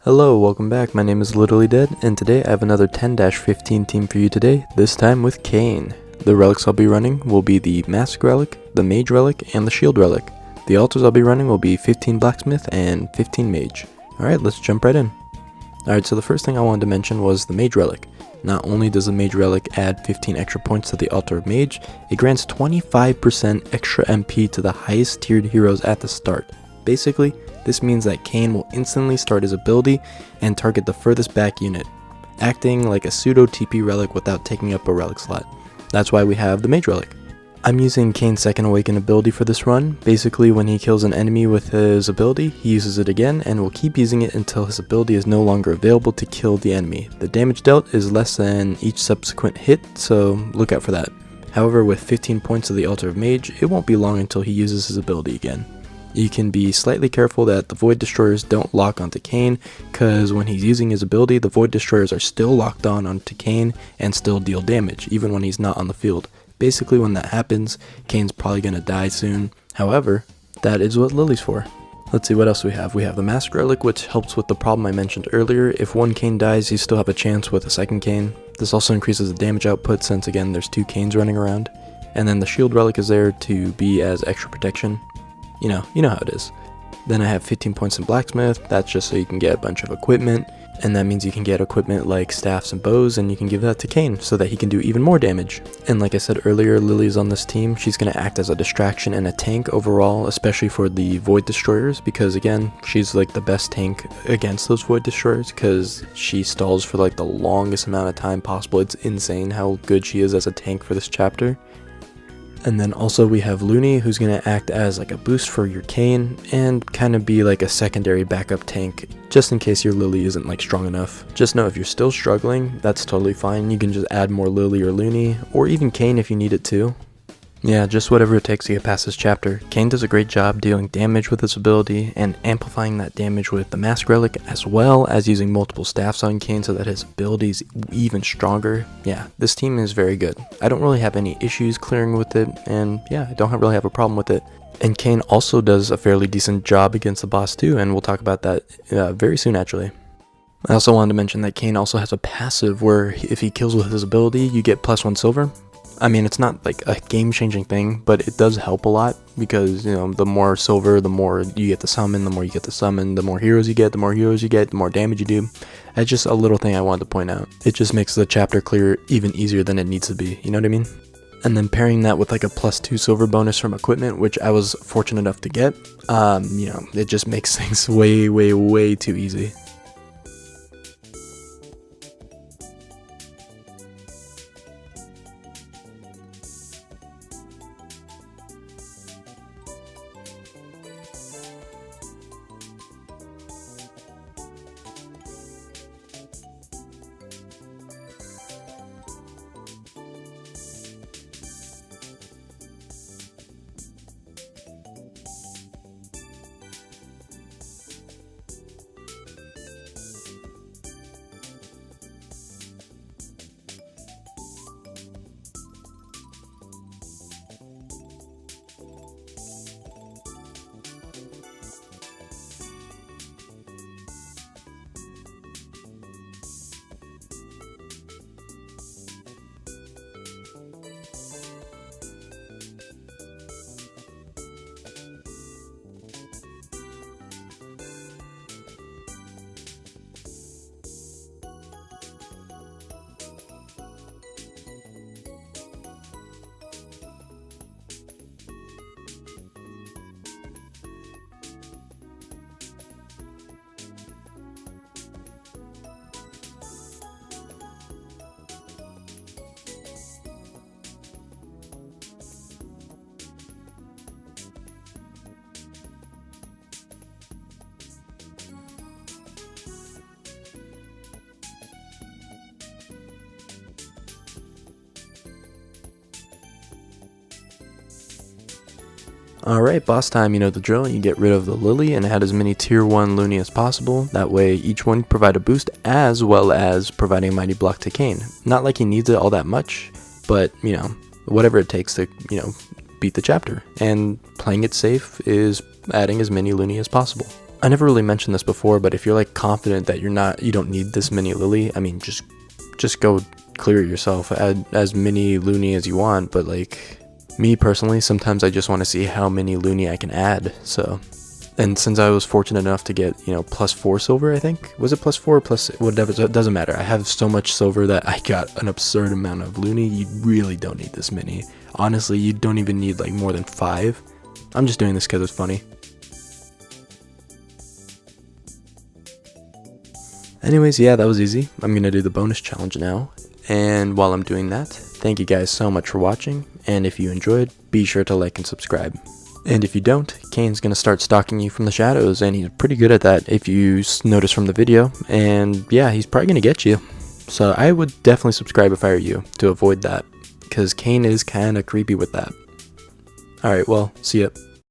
Hello, welcome back. My name is Literally Dead, and today I have another 10-15 team for you today, this time with Cain. The relics I'll be running will be the Mask Relic, the Mage Relic, and the Shield Relic. The altars I'll be running will be 15 Blacksmith and 15 Mage. Alright, let's jump right in. Alright, so the first thing I wanted to mention was the Mage Relic. Not only does the Mage Relic add 15 extra points to the Altar of Mage, it grants 25% extra MP to the highest tiered heroes at the start. Basically, this means that Cain will instantly start his ability and target the furthest back unit, acting like a pseudo TP relic without taking up a relic slot. That's why we have the Mage Relic. I'm using Cain's second awaken ability for this run. Basically, when he kills an enemy with his ability, he uses it again and will keep using it until his ability is no longer available to kill the enemy. The damage dealt is less than each subsequent hit, so look out for that. However, with 15 points of the Altar of Mage, it won't be long until he uses his ability again. You can be slightly careful that the Void Destroyers don't lock onto Cain, because when he's using his ability, the Void Destroyers are still locked onto Cain and still deal damage, even when he's not on the field. Basically, when that happens, Cain's probably going to die soon. However, that is what Lily's for. Let's see what else we have. We have the Mask Relic, which helps with the problem I mentioned earlier. If one Cain dies, you still have a chance with a second Cain. This also increases the damage output since, again, there's two Cains running around. And then the Shield Relic is there to be as extra protection. You know how it is. Then I have 15 points in Blacksmith. That's just so you can get a bunch of equipment. And that means you can get equipment like staffs and bows, and you can give that to Cain so that he can do even more damage. And like I said earlier, Lily's on this team. She's going to act as a distraction and a tank overall, especially for the Void Destroyers, because again, she's like the best tank against those Void Destroyers because she stalls for like the longest amount of time possible. It's insane how good she is as a tank for this chapter. And then also we have Looney, who's going to act as like a boost for your Cain and kind of be like a secondary backup tank just in case your Lily isn't like strong enough. Just know if you're still struggling, that's totally fine. You can just add more Lily or Looney or even Cain if you need it too. Yeah, just whatever it takes to get past this chapter. Cain does a great job dealing damage with his ability and amplifying that damage with the Mask Relic, as well as using multiple staffs on Cain so that his ability is even stronger. Yeah, this team is very good. I don't really have any issues clearing with it, and yeah, I don't really have a problem with it. And Cain also does a fairly decent job against the boss too, and we'll talk about that very soon actually. I also wanted to mention that Cain also has a passive where if he kills with his ability, you get +1 silver. I mean, it's not like a game-changing thing, but it does help a lot because, you know, the more silver, the more you get to summon, the more you get to summon, the more heroes you get, the more heroes you get, the more damage you do. That's just a little thing I wanted to point out. It just makes the chapter clear even easier than it needs to be, you know what I mean? And then pairing that with like a +2 silver bonus from equipment, which I was fortunate enough to get, you know, it just makes things way, way, way too easy. Alright, boss time, you know the drill. You get rid of the Lily and add as many tier 1 Looney as possible. That way each one provide a boost as well as providing a mighty block to Cain. Not like he needs it all that much, but you know, whatever it takes to, you know, beat the chapter, and playing it safe is adding as many Looney as possible. I never really mentioned this before, but if you're like confident that you don't need this many Lily, I mean, just go clear it yourself, add as many Looney as you want, but like, me personally, sometimes I just want to see how many Looney I can add, so. And since I was fortunate enough to get, +4 silver, I think, was it +4 or plus, whatever, it doesn't matter, I have so much silver that I got an absurd amount of Looney. You really don't need this many. Honestly, you don't even need like more than 5. I'm just doing this because it's funny. Anyways, yeah, that was easy. I'm gonna do the bonus challenge now. And while I'm doing that, thank you guys so much for watching. And if you enjoyed, be sure to like and subscribe. And if you don't, Cain's gonna start stalking you from the shadows, and he's pretty good at that if you notice from the video. And yeah, he's probably gonna get you. So I would definitely subscribe if I were you, to avoid that, because Cain is kinda creepy with that. Alright, well, see ya.